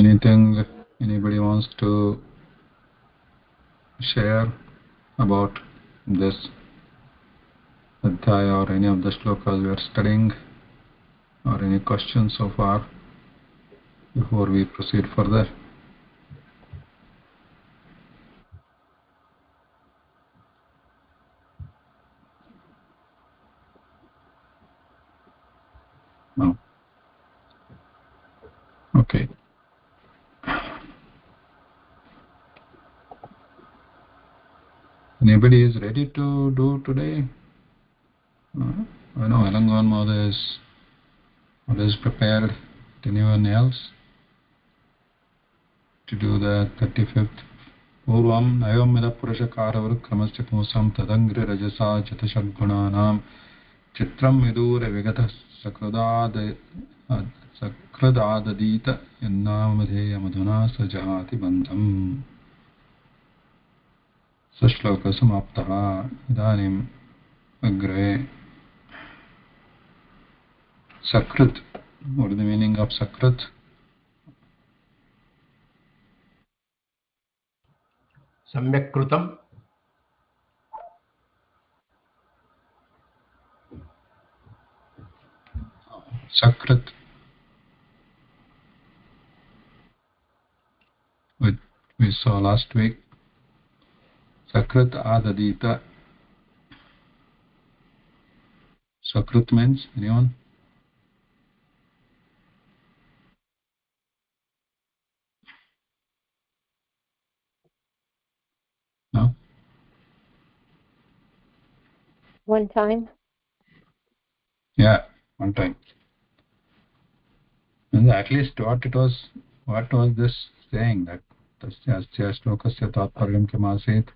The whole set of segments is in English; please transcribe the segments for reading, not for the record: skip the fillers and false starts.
Anything anybody wants to share about this adhyaya or any of the shlokas we are studying, or any questions so far before we proceed further? No. Okay. Anybody is ready to do today? I know Alangan Mother is prepared. Anyone else to do the 35th? पूर्वं नवमिदपुरुषकारवृक्रमस्य पुंसां तदङ्घ्रिरजसा चतुषड्गुणानां चित्रं विदूरविगतः सकृदाददीत यन्नामधेयमधुना स जहाति बन्धम्। स श्लोकः समाप्तः। इदानीम् अग्रे सकृत्. What is the meaning of sakrit? सम्यक् कृतम्। Sakrit. We saw last week. Sakrit adadita. Sakrit means anyone? No? One time? Yeah, one time. And at least what was this saying, that tasya shlokasya tatparyam kim asit?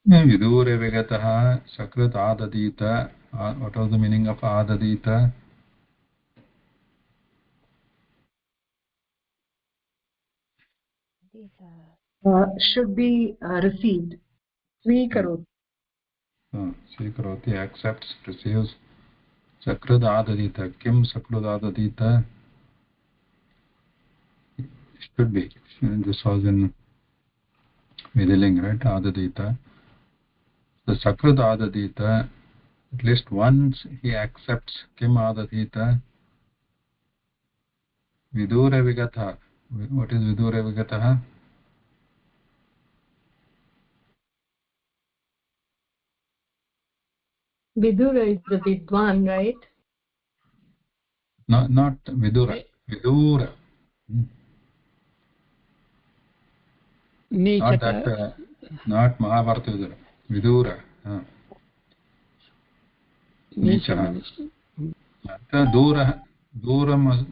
Vidure vigatah sakrit adadita. What was the meaning of adadita? Should be received. Svikaroti. Svikaroti, accepts, receives. Sakrit adadita. Kim sakrit adadita? Should be. This was in Vidiling, right? Adadita. The sakrit adadita, at least once he accepts. Kim adadita? Vidura vigata. What is vidura vigata? Vidura is the Vidwan, right? No, not vidura. Vidura. Not that. Not Mahabharata vidura. Vidura. नीचः. दूरः.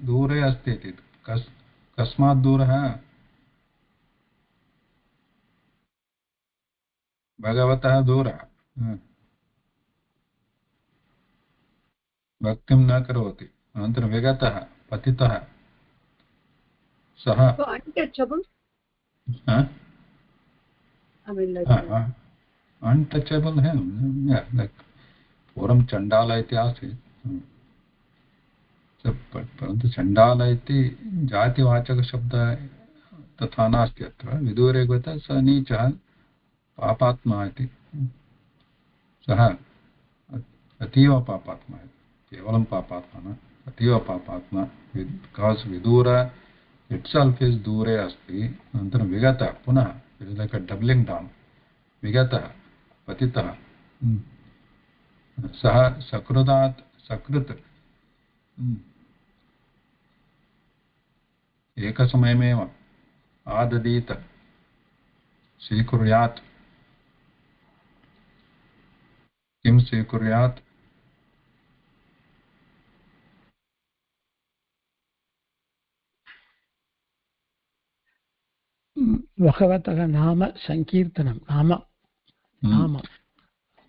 दूरे अस्ति इति. कस्मात् दूरः? भगवतः दूरः. भक्तिं न करोति. अनन्तरं विगतः, पतितः. सः untouchable. Untouchable him. Yeah, like पूर्वं चण्डाल इति आसीत्. परन्तु चण्डाल इति जातिवाचकशब्दः तथा नास्ति अत्र. विदूरे गतः स नीचः पापात्मा इति. सः अतीव पापात्मा. केवलं पापात्मा न, अतीव पापात्मा. बिकास् विदूर itself is दूरे अस्ति. अनन्तरं विगतः पुनः. It is like a doubling down. विगतः, पतितः. सः सकृदात् सकृत्. एकसमयमेव आददीत, स्वीकुर्यात्. किं स्वीकुर्यात्? भगवतः नाम संकीर्तनं.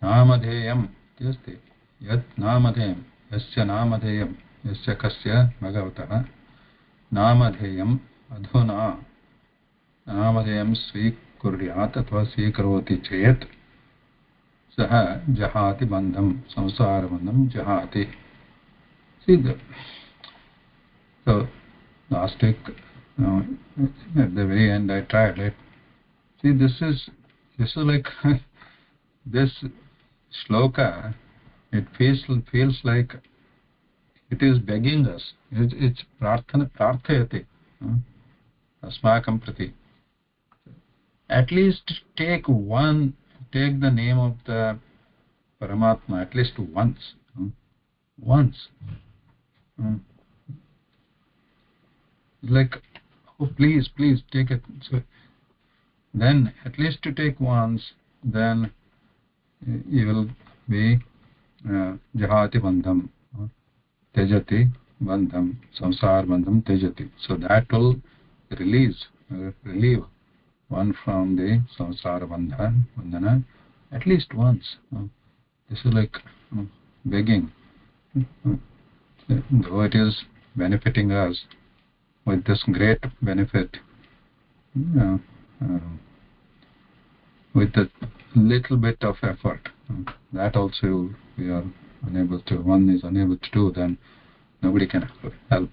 नामधेयम् इति अस्ति. यत् नामधेयं, यस्य नामधेयं, यस्य कस्य भगवतः नामधेयम् अधुना नामधेयं स्वीकुर्यात् अथवा स्वीकरोति चेत् Saha jahati bandham, samsara bandham jahati. See, so last week, at the very end, I tried it. See, this is like this shloka. It feels like it is begging us. It's prarthayate. Asmakam prati. At least take the name of the Paramatma at least once. Once. Like, oh, please take it. So then at least to take once, then you will be jahati bandham, tejati bandham, samsar bandham tejati. So that will relieve one from the samsara bandhana at least once. This is like begging. Though it is benefiting us with this great benefit, with a little bit of effort, that also one is unable to do, then nobody can help.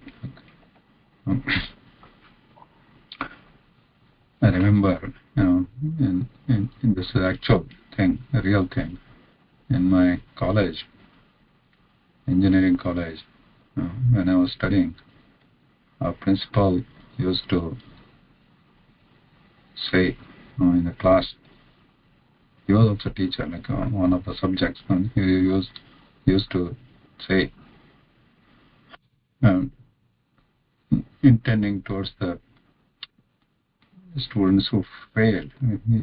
I remember, in this actual thing, a real thing, in my college, engineering college, when I was studying, our principal used to say in the class, he was also a teacher, like one of the subjects, he used to say, intending towards the students who failed,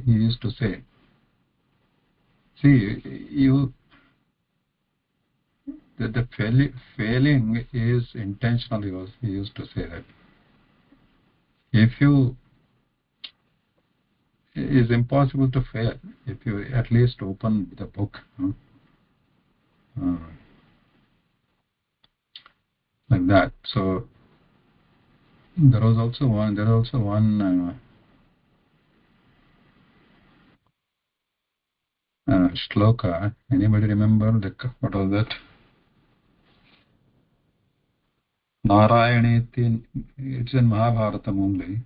he used to say, see, the failing is intentional. He used to say that if you it is impossible to fail if you at least open the book, like that. So there was also one shloka. Anybody remember what was that? Narayaneti. It's in Mahabharata only.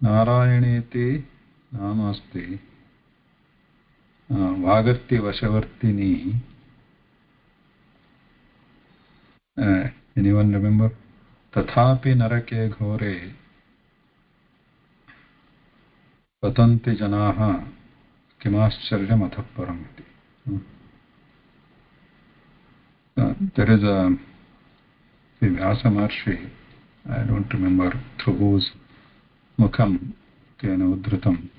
Narayaneti namasti Vagarti Vashavartini. Anyone remember? Tathapi narake ghore patanti janaha kimascharjam atha param. There is a Vyasa Maharshi, I don't remember through whose mukham kena udhritam.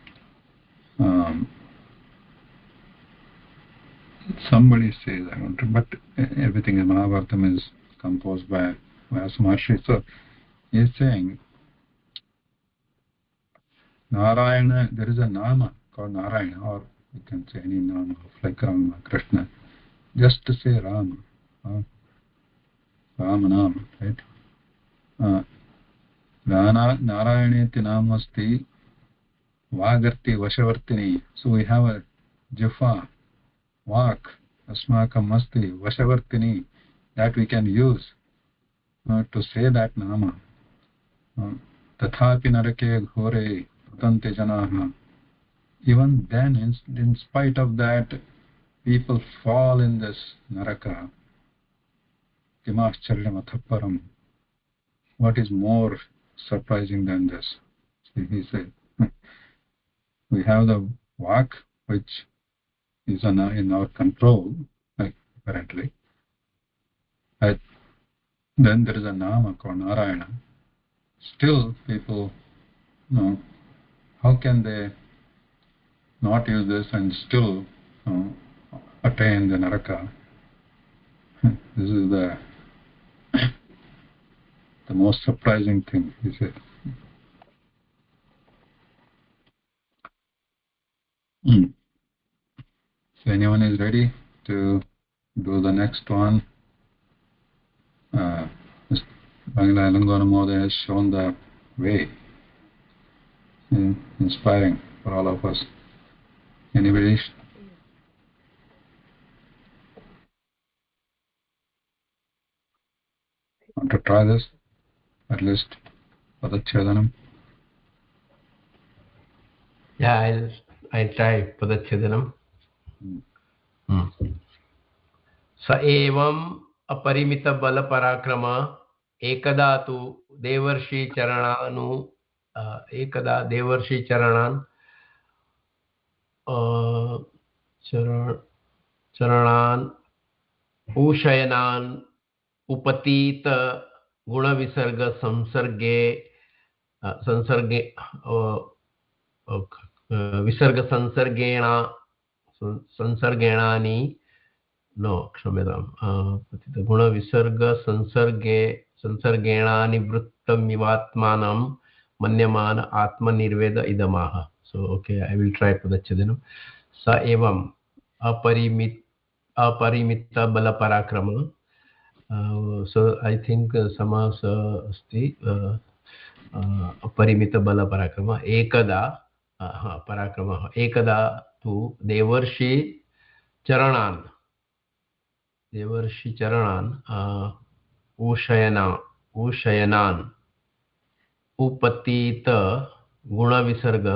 Somebody says, I don't remember, but everything in Mahabharata is composed by Vyasa Maharshi. So he is saying, Narayana, there is a nama called Narayana, or you can say any nama of like Rama, Krishna. Just to say Rama. Ramanam, right? Narayaneti namasti Vagarti Vashavartini. So we have a Jifa, Vak, Asmakam Masti, Vashavartini, that we can use to say that nama. Tathapi narake ghore patante janaha. Even then, in spite of that, people fall in this naraka. Kimascharjam athaparam. What is more surprising than this? He said, we have the Vak, which is in our control, apparently. Then there is a nama called Narayana. Still, people, how can they not use this and still attain the Naraka? This is the most surprising thing, he said. So anyone is ready to do the next one? Bangla Alangona Moda has shown the way. Inspiring for all of us. Anybody try this at least padachchedanam. Yeah, I'll try padachchedanam. स एवम् अपरिमित बल पराक्रम एकदा तु देवर्षि चरणान् चरणान् ऊषयनान् उपतीत गुणविसर्ग संसर्गे विसर्ग संसर्गेणानि no क्षम्यताम् गुणविसर्ग संसर्गेणानिवृत्तमिवात्मानं मन्यमान आत्मनिर्वेद इदमाह. So okay, I will try padachchedanam. स एवम् अपरिमित बल पराक्रम. So I think समास अस्ति अपरिमित बल पराक्रम एकदा पराक्रमः एकदा तु देवर्षि चरणान् ऊषयनान् उपतीत गुणविसर्ग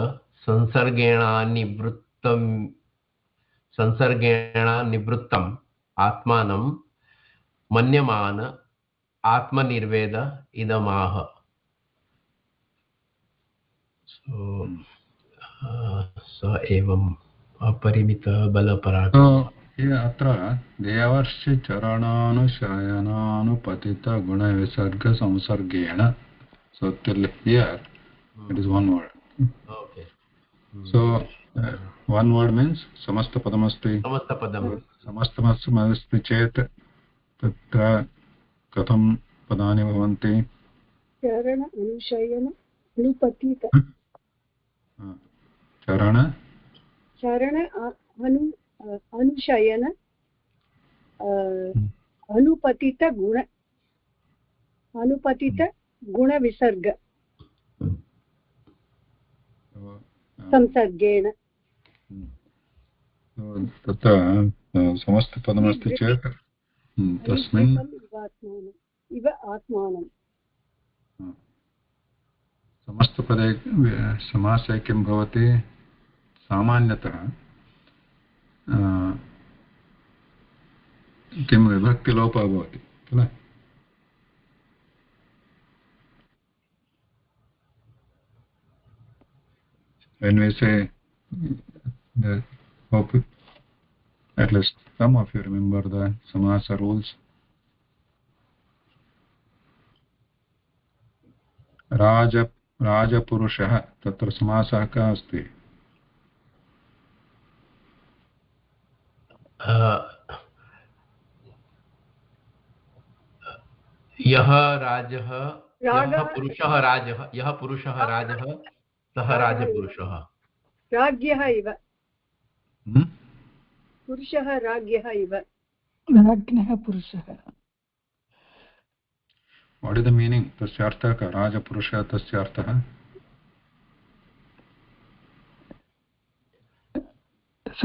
संसर्गेणानिवृत्तम् आत्मानं मन्यमान आत्मनिर्वेद इदमाह. स एवम् अपरिमित बल पराक्रम. So अत्र देवर्षि चरणानुशयनानुपतित गुणविसर्ग संसर्गेण. So till here it is one word. Okay. So one word means samasta padamasti. समस्तपदम् समस्तमस्ति चेत् तत्र कथं पदानि भवन्ति? चरण अनुशयन अनुपतित अनुशयन अनुपतित गुण विसर्ग संसर्गेण. तत्र समस्तपदमस्ति चेत् तस्मिन् इव आत्मानं समस्तपदे समासे किं भवति? सामान्यतः किं विभक्तिलोपः भवति किल? When we say the hope at least some of you remember the samasa rules. राजपुरुषः तत्र समासः कः अस्ति? यः पुरुषः राजः सः राजपुरुषः. राज्ञः इव पुरुषः राज्ञः इव राज्ञः पुरुषः. What is the meaning? तस्य अर्थः कः? राजपुरुषः तस्य अर्थः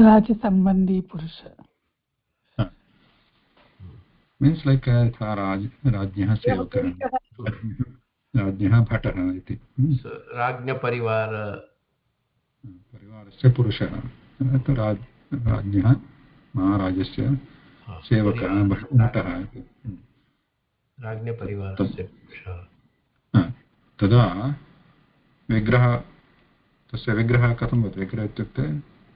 राजसम्बन्धी पुरुषः. means like राज्ञः सेवकः राज्ञः भटः इति. परिवारस्य पुरुषः राज्ञः महाराजस्य सेवकः भटः इति. तदा तस्य विग्रहः कथं भवति? विग्रहः इत्युक्ते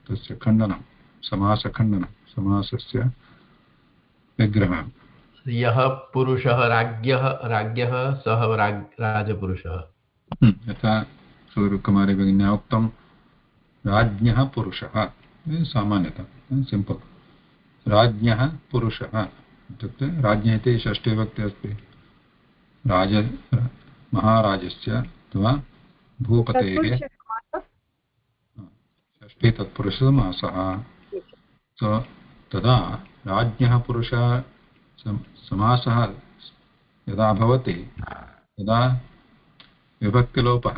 तस्य खण्डनं, समासखण्डनं, समासस्य विग्रहः. यः पुरुषः राज्ञः सः राजपुरुषः. यथा सूर्यकुमारी भगिन्या उक्तं राज्ञः पुरुषः. सामान्यतः सिम्पल्. राज्ञः पुरुषः इत्युक्ते राज्ञः इति षष्ठीविभक्ति अस्ति. महाराजस्य अथवा भूपतेः षष्ठी तत्पुरुषसमासः. सो तदा राज्ञः पुरुषः समासः यदा भवति तदा विभक्तिलोपः.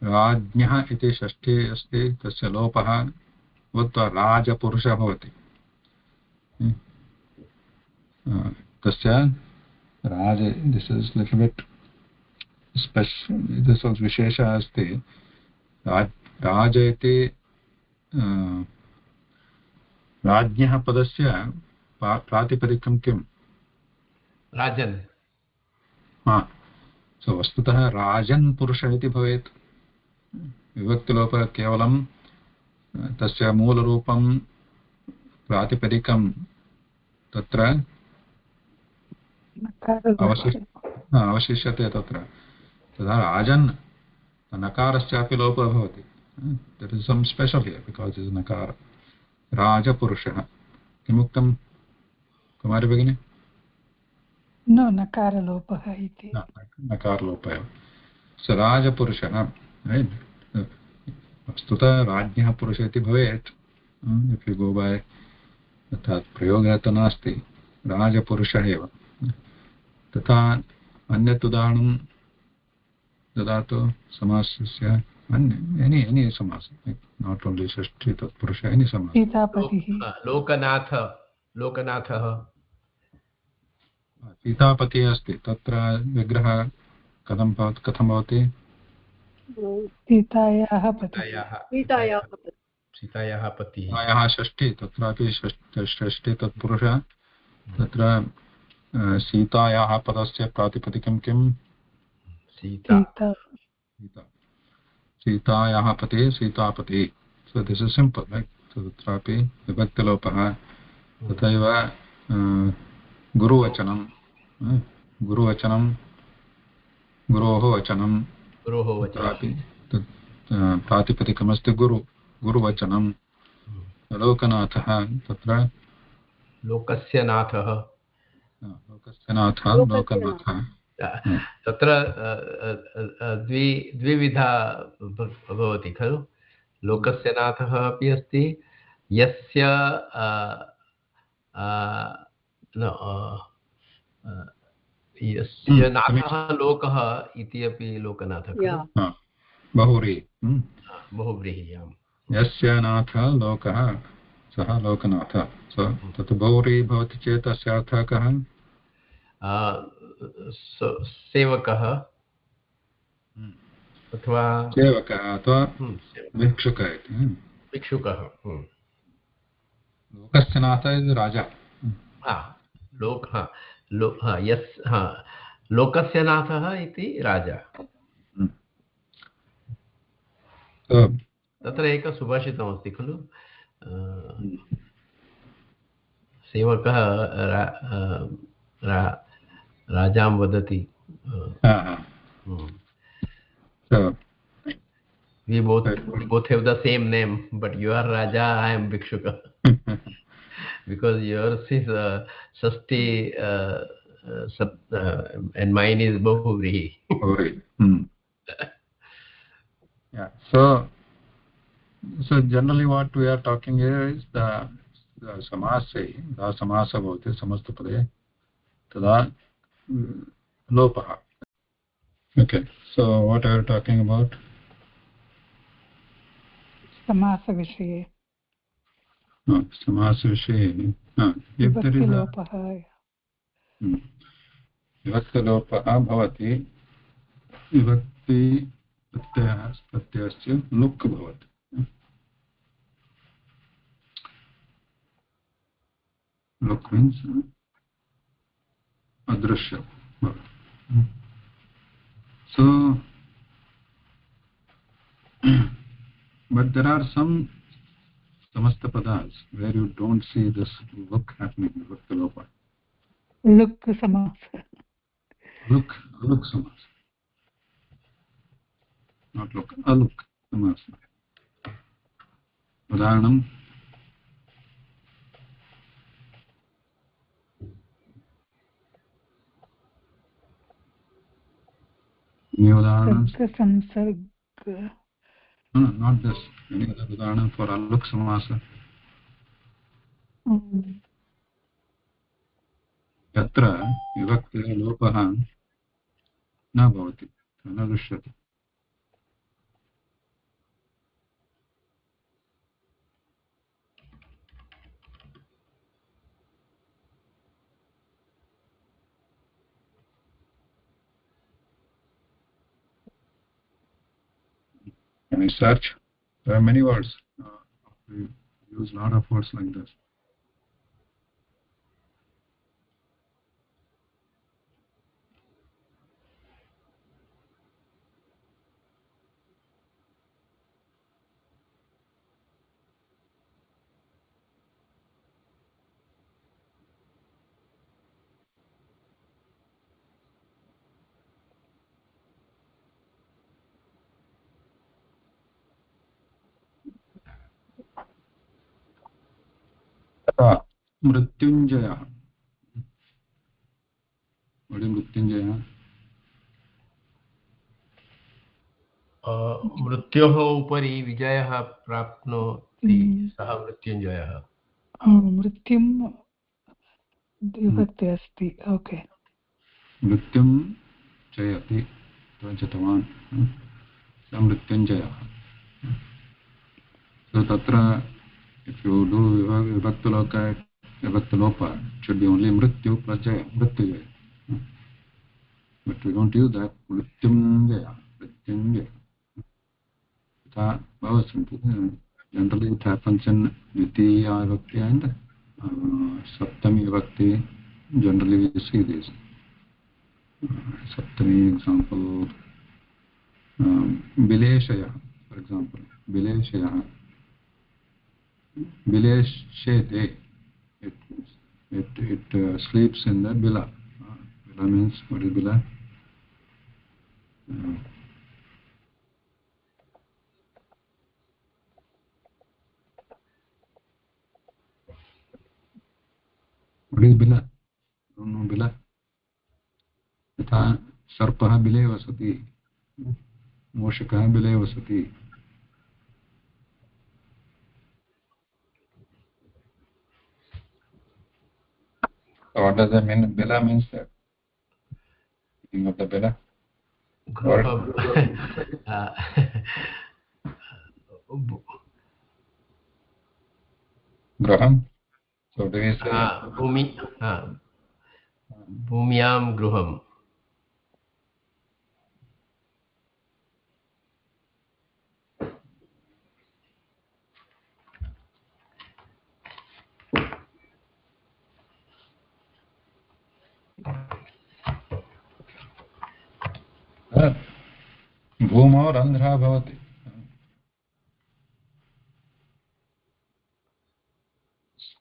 राज्ञः इति षष्ठी अस्ति, तस्य लोपः भूत्वा राजपुरुषः भवति. तस्य Raj, this is little bit special. This was Vishesha asti. Raj iti राज्ञः पदस्य प्रातिपदिकं किम्? राजन्. सो वस्तुतः राजन् पुरुषः इति भवेत्. विभक्तिलोपः केवलं तस्य मूलरूपं प्रातिपदिकं तत्र अवशिष्यते तत्र. तदा राजन् नकारस्यापि लोपः भवति. There is some special here because it is nakara. राजपुरुषः किमुक्तं कुमारी भगिनी? न नकारलोपः इति. नकारलोपः. स राजपुरुषः. वस्तुतः राज्ञः पुरुषः इति भवेत्. इफ् यु गो बाय अर्थात् प्रयोगः तु नास्ति. राजपुरुषः एव. तथा अन्यत् उदाहरणं ददातु समासस्य. any समास, not only षष्ठी तत्पुरुषः, any समास. सीतापतिः. लोकनाथः. सीतापतिः अस्ति. तत्र विग्रहः कथं भवति? सीतायाः पतिः. षष्ठी. तत्रापि षष्ठी तत्पुरुषः. तत्र सीतायाः पदस्य प्रातिपदिकं किम्? सीतायाः पतिः सीतापतिः. So this is simple, right? So तत्रापि विभक्तिलोपः. तथैव गुरुवचनं गुरोः वचनं तत्रापि प्रातिपदिकमस्ति गुरुवचनं. लोकनाथः तत्र लोकस्य नाथः. लोकनाथः. तत्र द्विविधा भवति खलु. लोकस्य नाथः अपि अस्ति. यस्य यस्य नाथः लोकः इति अपि लोकनाथः खलु. बहुव्रीहि. यस्य नाथः लोकः सः लोकनाथः. तत् बहुव्रीहि भवति चेत् तस्य अर्थः कः? सेवकः अथवा भिक्षुकः इति. भिक्षुकः. लोकस्य नाथः राजा. लोकस्य नाथः इति राजा. तत्र एकं सुभाषितमस्ति खलु. सेवकः राजां वदति. We both have the same name, but you are Raja, I am Bhikshuka. Because yours is Sasti and mine is Bahuvrihi. Yeah. So generally what we are talking here is the samase. The samasa bhavati samastapade. Tada lopaha. Okay. So what are you talking about? समासविषये. समासविषये. विभक्तिलोपः. विभक्तिलोपः भवति. विभक्ति प्रत्ययस्य लुक् भवति. लुक् means अदृश्य. So but there are some samasta padas where you don't see this look happening. Vivaktalopa. Look samasa. Look samasa. Not look. Look samasa. Udaharanam. Samsarga. No, not this. Any other udaharanam for aluk samasa? Yatra vivakti lopaha न भवति, न दृश्यते. Can you search? There are many words. We use a lot of words like this. मृत्युञ्जयः. What is मृत्युञ्जयः? मृत्योः उपरि विजयः प्राप्नोति सः मृत्युञ्जयः. मृत्युं विभक्ति अस्ति. ओके. मृत्युं जयति जितवान् स मृत्युञ्जयः. So tatra, if you do vibhaktalopa, it should be only mrityu plus jaya, mrityujaya. But we don't use that. Mrityunjaya. Generally it happens in Dvitiya Vibhakti and Saptami Vibhakti. Generally we see this. Saptami example, Bileshaya, for example. Bileshaya. Bileshete. It sleeps in the bila. Bila means, what is bila? What is bila? I don't know bila. यथा सर्पः बिले वसति, मूषकः बिले वसति. So what does that mean? Bila means that. Meaning of the bila? Graham. So do we say? Bhumyam gruham. भूमौ रन्ध्रः भवति.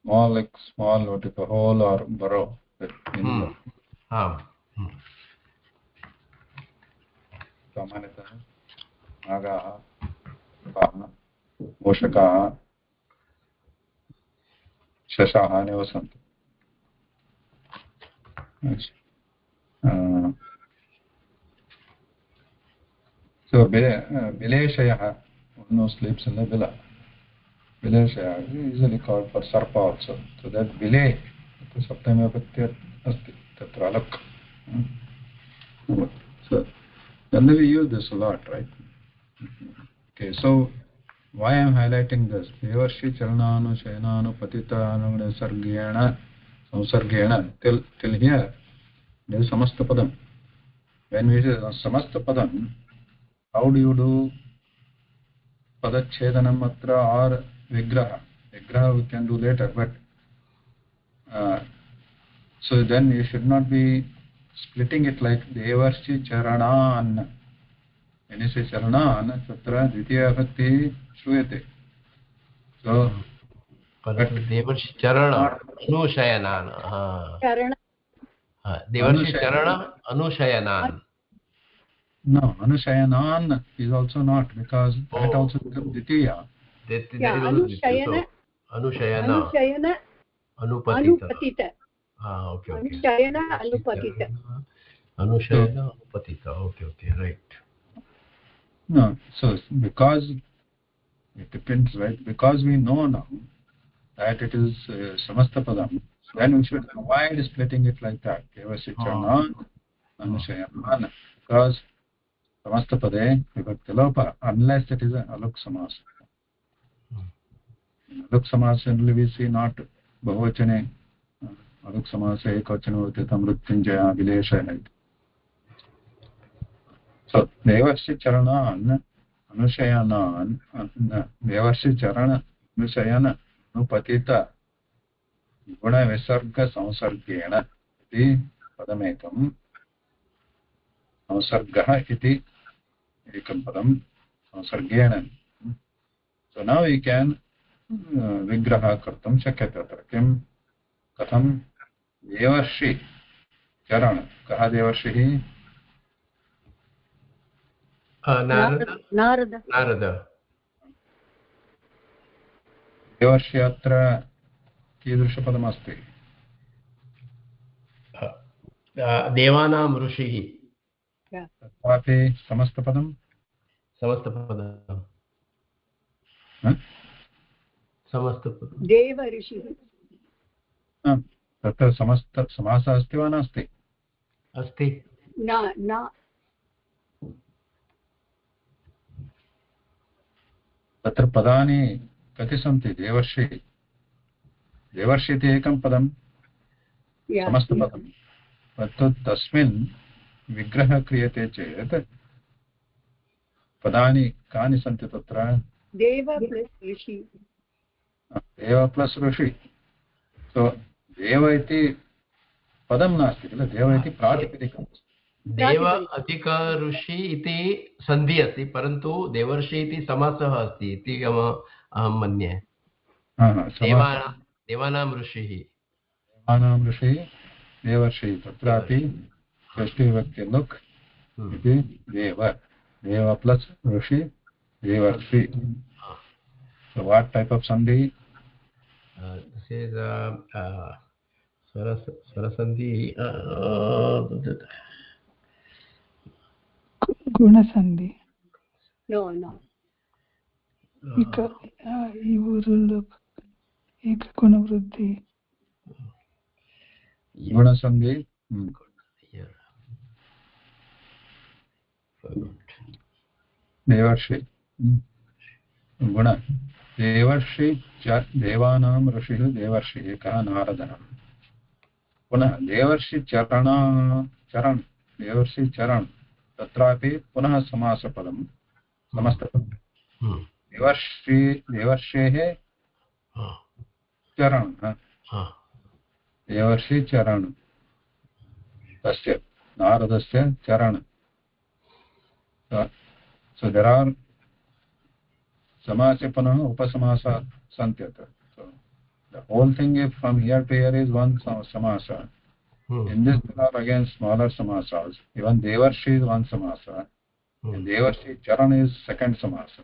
Small, like small, what if a hole or burrow. सामान्यतः नागाः, मूषकाः, शशाः निवसन्ति. So Bileshaya, one who sleeps in the villa. Bileshaya is usually called for sarpa also. So that Bile, Saptami Vibhakti asti, tatra alak. So then we use this a lot, right? Okay, so why I am highlighting this? Devarshi Charananu Shayananu Patitanu Nisargena Samsargena till here there is Samasta Padam. When we say Samasta Padam, how do you do Padachhedanam atra or Vigraha? Vigraha we can do later, but so then you should not be splitting it like Devarshi Charanan. When you say Charanan, tatra Dvitiya Vibhakti Shruyate. So Devarshi Charana Anushayanan. Devarshi Charana Anushayanan. No, Anushayanan is also not, because that also becomes Dvitiya. Anushayana Anupatita. Okay. Anushayana Anupatita. Anushayana Anupatita. Okay, right. No, so because it depends, right? Because we know now that it is Samasta Padam, then we should avoid splitting it like that. Devasi Charana, Anushayanan. Because Samasta Pade, Vibhakti Lopa, unless it is an Aluk Samas. Aluk Samas generally we see not Bahuvachane, Aluk Samas, Ekvachana, Vatita, Mrityunjaya, Bileshaya. So Devasi Charanan अनुशयनान् देवर्षि चरण अनुशयन अनुपतित गुणविसर्गसंसर्गेण इति पदमेकं संसर्गः इति एकं पदं संसर्गेण. So now we can विग्रहः कर्तुं शक्यते. अत्र किं कथं देवर्षि चरण. कः देवर्षिः? नारद देवर्षि अत्र कीदृशपदमस्ति? देवानां ऋषिः तत्रापि समस्तपदं समस्तपदं देव ऋषिः तत्र समस्त समासः अस्ति वा नास्ति? अस्ति. न तत्र पदानि कति सन्ति? देवर्षि देवर्षि इति एकं पदं समस्तपदं. तत्तु तस्मिन् विग्रहः क्रियते चेत् पदानि कानि सन्ति तत्र? देव प्लस् ऋषि. देव प्लस् ऋषि. सो देव इति पदं नास्ति किल, देव इति प्रातिपदिकं. देव अधिक ऋषि इति सन्धि अस्ति, परन्तु देवर्षि इति समासः अस्ति इति अहं मन्ये. देवानां ऋषिः देवर्षि. तत्रापि षष्ठीविभक्ति लुक् इति देव प्लस् ऋषि देवर्षि. So what type of sandhi? This is swarasandhi. ಗುಣಸಂಧಿ. No. ಇವರು ಏಕ ಗುಣವೃದ್ಧಿ. गुणसंधि. देवर्षि गुण. देवर्षि देवानां ऋषिः देवर्षि एकः नारदः. पुनः देवर्षि चरण देवर्षि चरण. तत्रापि पुनः समासपदं समस्तपदं. देवर्षेः चरण. देवर्षि चरण. तस्य नारदस्य चरण. So there are samasa puनः upasamaasa santi atra. So the whole thing is from here to here is one samasa. In this there are again smaller samasas. Even devarshi is one samasa. And devarshi charan is second samasa.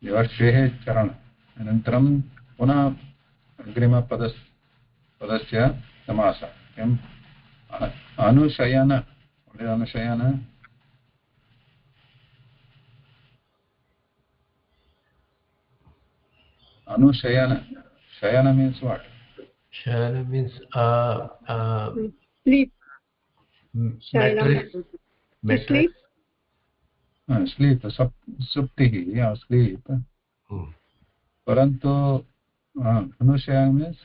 devarshehe charan. Anantaram पुनः अग्रिम पदस्य समासः. किम्? अनुशयन. अनुशयन. Anushayana. Shayana means what? Shayana means Sleep. Mattress. Sleep. Suptihi. Yeah, sleep. Parantu Anushayana means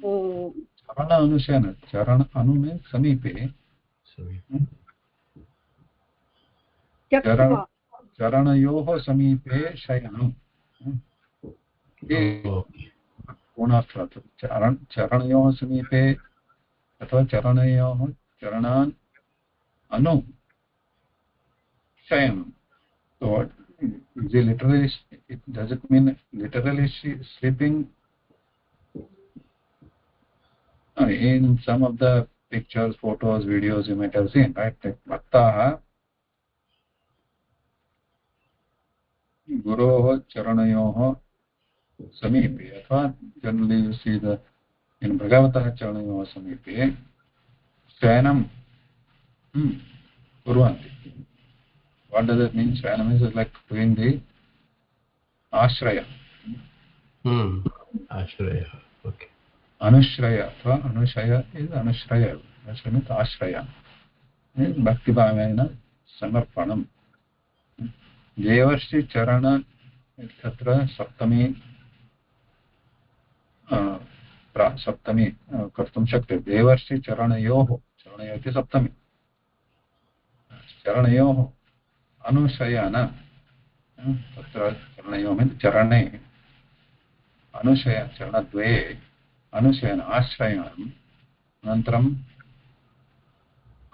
Charana Anushayana. Charana Anu means Samipe. Charanayoho Samipe Shayanam. पूर्णार्थात् चरणयोः समीपे अथवा चरणयोः चरणान् अनु शयनं. So is it literally, does it mean literally sleeping? In some of the pictures, photos, videos you might have seen, right? Like bhaktaः गुरोः चरणयोः समीपे अथवा generally you see the in भगवतः चरणयोः समीपे शयनं कुर्वन्ति. What does it mean? Shayanam is like doing the ashraya. Ashraya. Okay. Anushraya अथवा anushaya is anushraya. Anushraya means ashraya. Bhakti bhavena samarpanam. देवर्षि चरण तत्र सप्तमी कर्तुं शक्यते. देवर्षि चरणयोः. चरणयोः इति सप्तमी. चरणयोः अनुशयन तत्र चरणयोः मीन्स् चरणे अनुशय चरणद्वये अनुशयन आश्रयणम् अनन्तरम्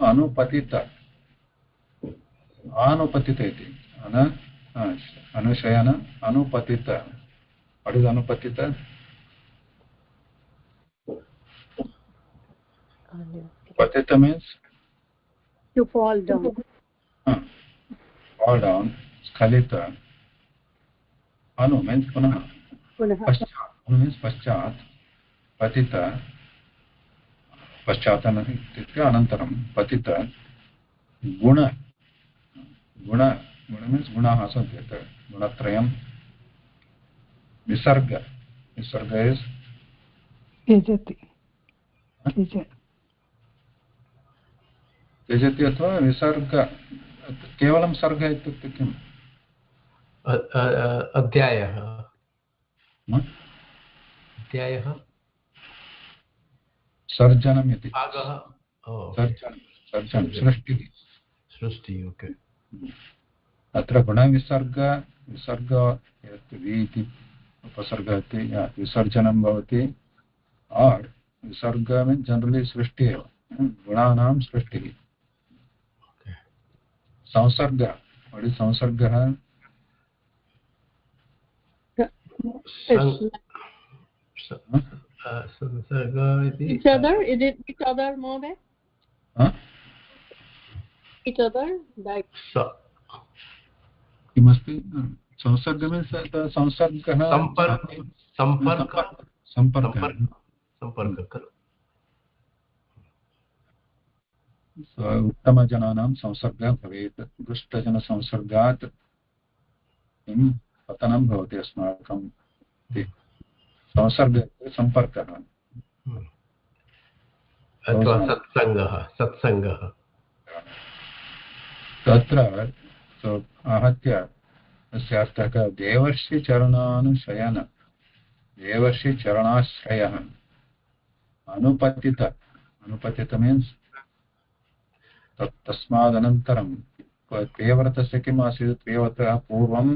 अनुपतित अनुपतित इति अनुशयन अनुपतित. What is अनुपतित? Patita means To fall down. Fall down. Skhalita. Anu means punah. Paschat. Anu means paschat. Patita. Paschatana ityuktya anantaram. Patita. Guna. Guna means gunaha sadyata. Gunatrayam. Visarga. Visarga is त्यजति त्यज त्यजति अथवा विसर्ग केवलं सर्ग इत्युक्ते किम्? अध्यायः अध्यायः सर्जनम् इति. भागः. सर्जनं सृष्टिः. सृष्टिः. ओके. अत्र गुणविसर्ग विसर्ग यत् वि इति उपसर्ग इति विसर्जनं भवति. और विसर्ग मीन्स् जनरली सृष्टि एव गुणानां सृष्टिः. संसर्ग वट् इस् संसर्गः? संसर्ग इति Each other? Is it each other, Mohammed? Each other? Like किमस्ति? संसर्ग मीन्स् संसर्गः सम्पर्कः. उत्तमजनानां संसर्गः भवेत्. दुष्टजनसंसर्गात् किं पतनं भवति अस्माकं. संसर्ग सम्पर्कः अथवा सत्सङ्गः. तत्र आहत्य तस्य अर्थः देवर्षिचरणानुशयन देवर्षिचरणाश्रयः अनुपतित. अनुपतित मीन्स् तस्मादनन्तरं प्रियव्रतस्य किम् आसीत्? प्रियव्रतः पूर्वं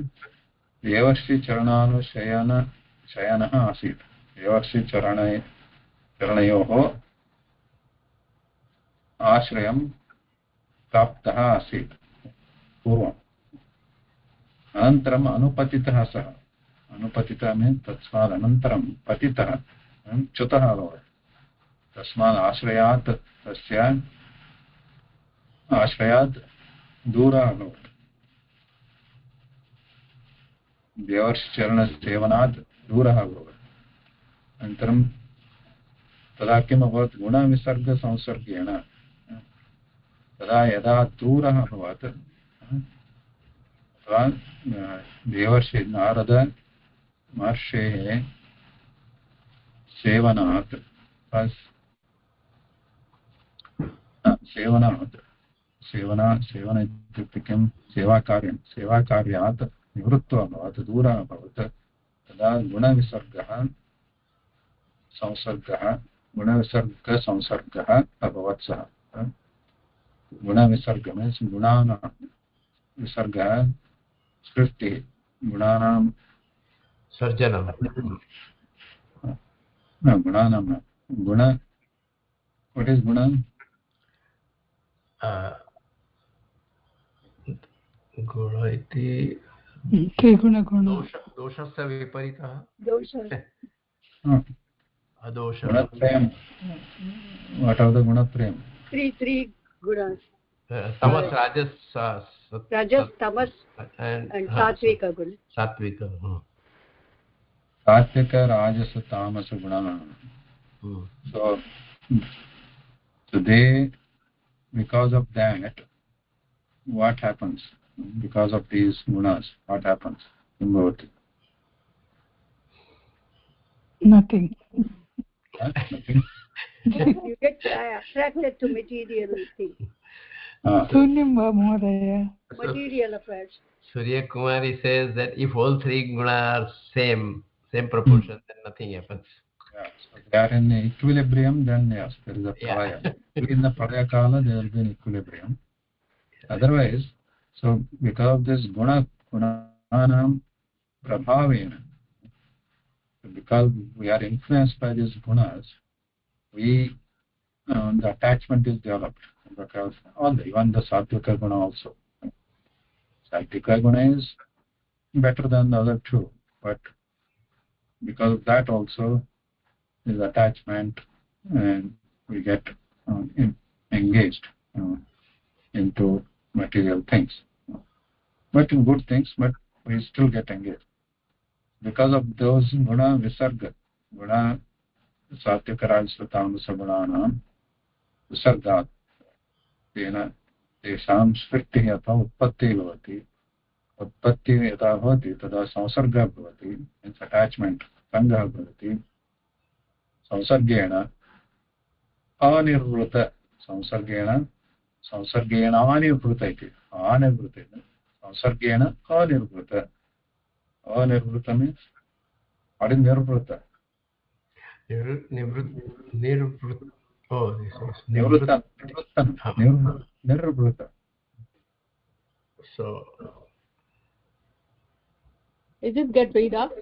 देवर्षिचरणानुशयनः आसीत्. देवर्षिचरणयोः आश्रयं प्राप्तः आसीत् पूर्वम्. अनन्तरम् अनुपतितः सः. अनुपतितः मीन्स् तस्मादनन्तरं पतितः च्युतः अभवत्. तस्मात् आश्रयात् तस्य आश्रयात् दूरः अभवत्. देवर्षिचरणसेवनात् दूरः अभवत्. अनन्तरं तदा किम् अभवत्? गुणविसर्गसंसर्गेण तदा यदा दूरः अभवत् तदा देवर्षि नारद महर्षेः सेवनात् सेवन इत्युक्ते किं? सेवाकार्यात् निवृत्तो अभवत्, दूरः अभवत्. तदा गुणविसर्गः अभवत् सः. गुणविसर्ग मीन्स् गुणानां विसर्गः सृष्टिः. गुणानां सर्जनं. गुणानां गुण वट् इस् गुण? गुण इति दोषस्य विपरीतः. अदोष. गुणत्रयं. वाट् आर् द गुणत्रयं? Three gunas. Tamas, rajas, tamas, and satvika guna. Satvika. Satvika, rajas, tamas guna. So they, because of that, what happens? Because of these gunas, what happens? Nothing. Nothing. You get attracted to material things. Sunyam va Mahodaya. Material affairs. Surya Kumari says that if all three guna are same proportion, then nothing happens. Yeah, so they are in equilibrium, then yes, there is a pralaya. In the pralaya kala, there will be an equilibrium. Otherwise, So because of this gunanam prabhavena, because we are influenced by these gunas, we the attachment is developed. Because even the sattvika guna also. Sattvika guna is better than the other two, but because of that also is attachment, and we get engaged into material things, but in good things, but we still get engaged because of those guna visarga, guna sattvika rajasa tamasa gunanam visargat तेन तेषां स्फूर्तिः अथवा उत्पत्तिः भवति उत्पत्तिः यदा भवति तदा संसर्गः भवति मीन्स् अटाच्मेण्ट् सङ्गः भवति संसर्गेण अनिर्वृत संसर्गेण अनिर्वृत इति अनिर्वृतेन संसर्गेण अनिर्वृत अनिर्वृत means अनिर्वृत निर्वृत. So Is it get rid of?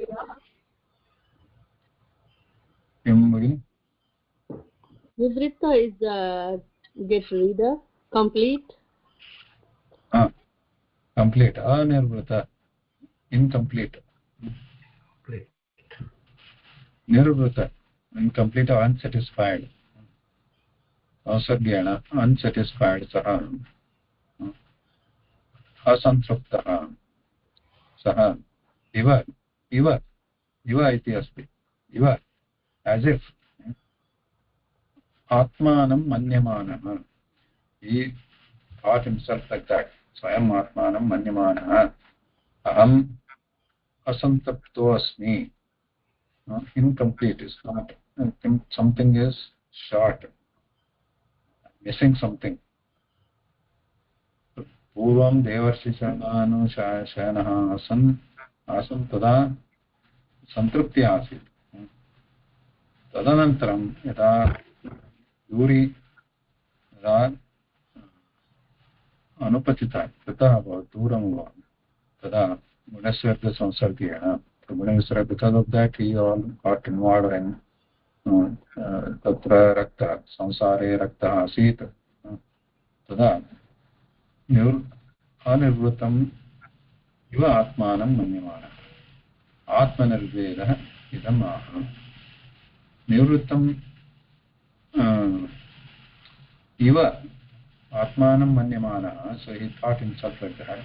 Nivritta is get rid of, complete. Complete. Anirvrita, incomplete. Nirvrita, incomplete or unsatisfied. Asargyana, unsatisfied. Saha asantruktah. Saha iva iti asti. Iva, as if atmanam manyamanah. He thought himself like that. Swayam atmanam manyamanah. Aham asantapto asmi. Incomplete is not. Something is short. Missing something. Purvam devarshi shananu shanaha asan tada santrupti asit. Tadanantaram yada yuri yada anupachita yata abhavat duram abhavat tada gunasvarga samsargena. Because of that he all got involved in tatra rakta samsare rakta asit tada anirvrutam iva atmanam manyamana atmanirvedah idam aha nivrutam iva atmanam manyamana. So he thought himself like that.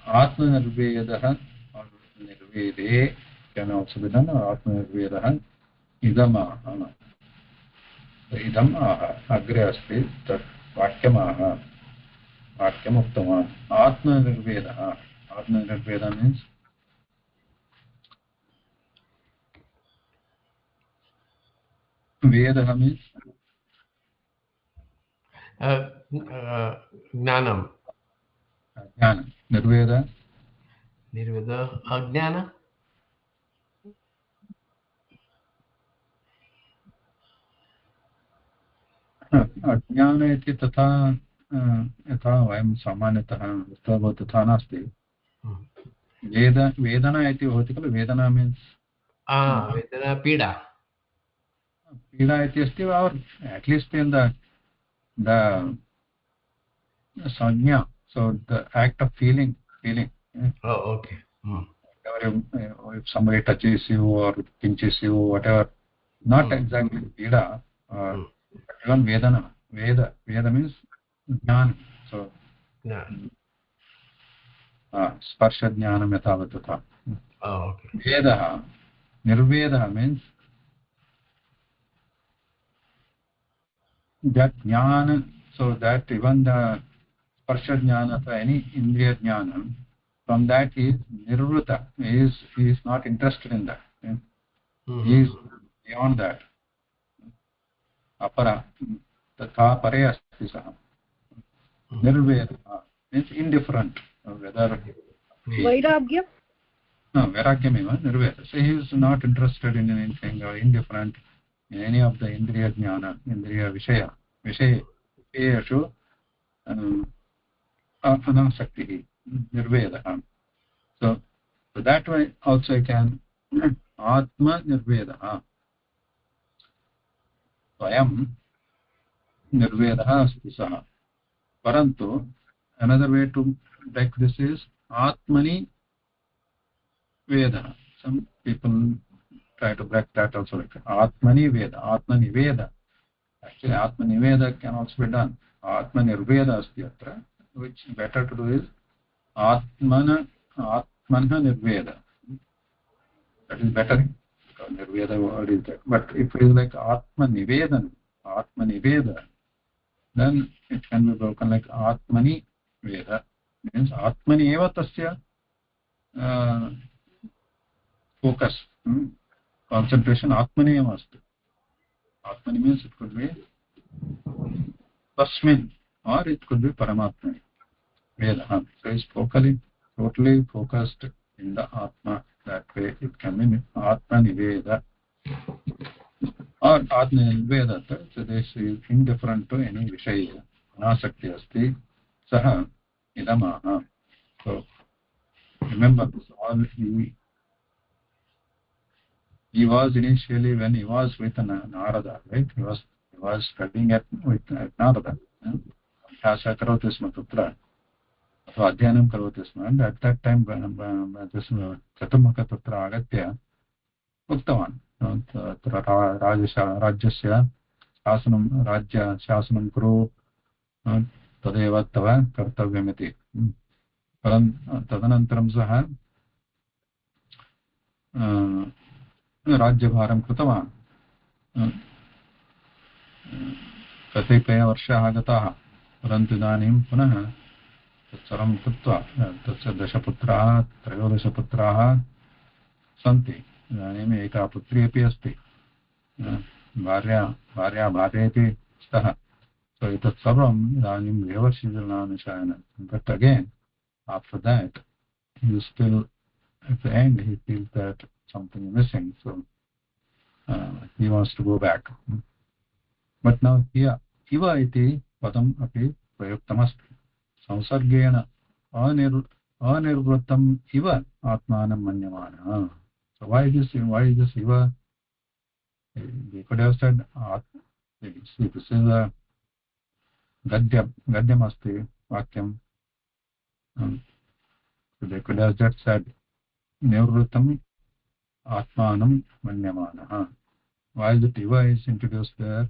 Atmanirvedah or nirvede can also be done, or atmanirvedah idam aha. idam aha agre asti tat vakyam aha vakyam uttama atmanirvedah. Atmanirveda means Vedah means gnanam. Jnana. Nirveda ajnana. अज्ञान इति तथा यथा वयं सामान्यतः तथा नास्ति. वेदना इति भवति खलु. वेदना मीन्स् वेदना पीडा इति अस्ति वा? और् एट्लीस्ट् इन् द संज्ञा. So the act of feeling. Oh, okay. If somebody touches you or pinches you, whatever, not exactly pida or even vedana. Veda means jnana. So sparsha jnanam yathavat tatha. Oh, okay. Vedah, nirvedah means that jnana. So that even the sparsha jnana or any indriya jnana, from that he is nirvrita. He is not interested in that. He is beyond that. Apara tatha pare asti saha. Nirveda means indifferent. Whether Vairagya? no, vairagyam eva nirveda. So he is not interested in anything or indifferent in any of the indriya jnana, indriya vishayeshu anasakti, nirvedaha. So that way also I can atma nirvedaha. Swayam nirvedaha asti saha. Parantu another way to break this is atmani veda. Some people try to break that also, like atmani veda, atmani veda. Actually atmani veda can also be done. Atmanirveda asti atra, which better to do is atmana nirveda. That is better, because nirveda word is there. But if it is like atmaniveda, then it can be broken like atmani veda, means atmani eva tasya focus, concentration atmani eva asti. Atmani means it could be tasmin or it could be paramatmani veda. So it's totally focused in the atma. That way it can be atmaniveda or atmaniveda. So this is indifferent to any vishaya. Anasakti asti saha idamaha. So remember this all. He was initially, when he was with Narada, right? He was studying with Narada. Abhyasa karoti sma tatra, अथवा अध्ययनं करोति स्म. And at that time चतुर्मुख तत्र आगत्य उक्तवान् राज्यस्य शासनं कुरु, तदेव तव कर्तव्यमिति. तदनन्तरं सः राज्यभारं कृतवान्. कतिपयवर्षाः गताः, परन्तु इदानीं पुनः तत्सर्वं कृत्वा तस्य 10 पुत्राः 13 पुत्राः सन्ति. इदानीम् एका पुत्री अपि अस्ति, भार्येपि स्तः. So एतत् सर्वम् इदानीं देवर्षिजनानुसारेण. But again, after that, he still, at the end, he feels that something is missing, so he wants to go back. But now here iva iti padam api prayuktamasti. Samsargena anirvratam iva atmanam manyamana. So why is this iva? They could have said see, this is a gadyam asti vakyam. So they could have just said nirvratam atmanam manyamana. Why the iva is introduced there?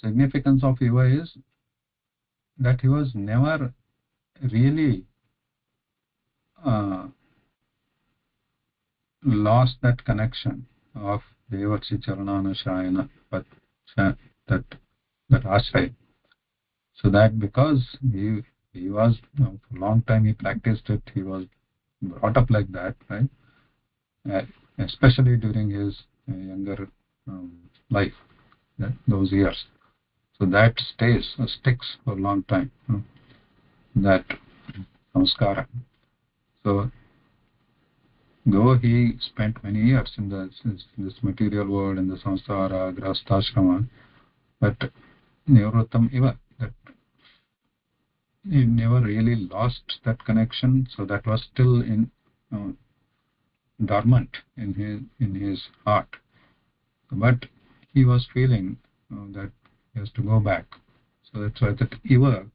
Significance of iva is that he was never really lost that connection of Devarshi Charananusayana, but that ashraya. So that because he was, for a long time he practiced it, he was brought up like that, right? Especially during his younger life, those years. So that sticks for a long time, that samskara. So though he spent many years in this material world, in the samsara, grahasthashrama, but nivrattam iva, that he never really lost that connection. So that was still in dormant in his heart. But he was feeling that he has to go back. So that's why that iva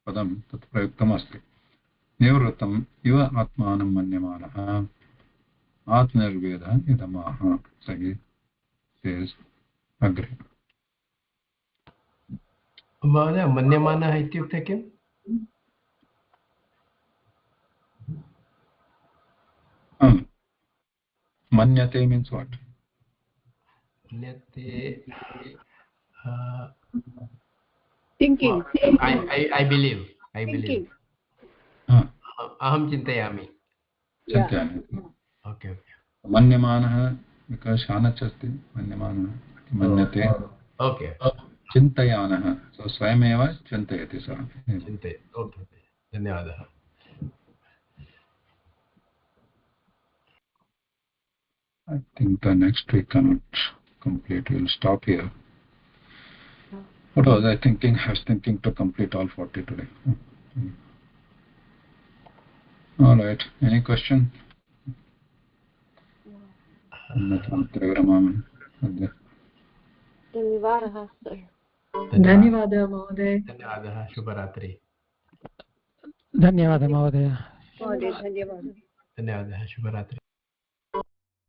padam tat prayuktam asti. Nivrattam iva atmanam manyamanaha atmanirveda idamaha. So he says agre. महोदय मन्यमानः इत्युक्ते किम्? Manyate means what? Manyate, Thinking. I believe. Thinking. Aham chintayami. Chintayami. Okay. Manyamanah, because shanach asti, manyamanah, manyate. Okay. Chintayanah. So swayameva chintayati sah. Chintay. Okay. Dhanyavadah. I think the next we cannot complete. We'll stop here. What was I thinking? I was thinking to complete all 40 today. All right. Any question? धन्यवादः sir. धन्यवादः महोदय धन्यवादः शुभरात्रि धन्यवादः महोदय महोदय धन्यवादः धन्यवादः शुभरात्रि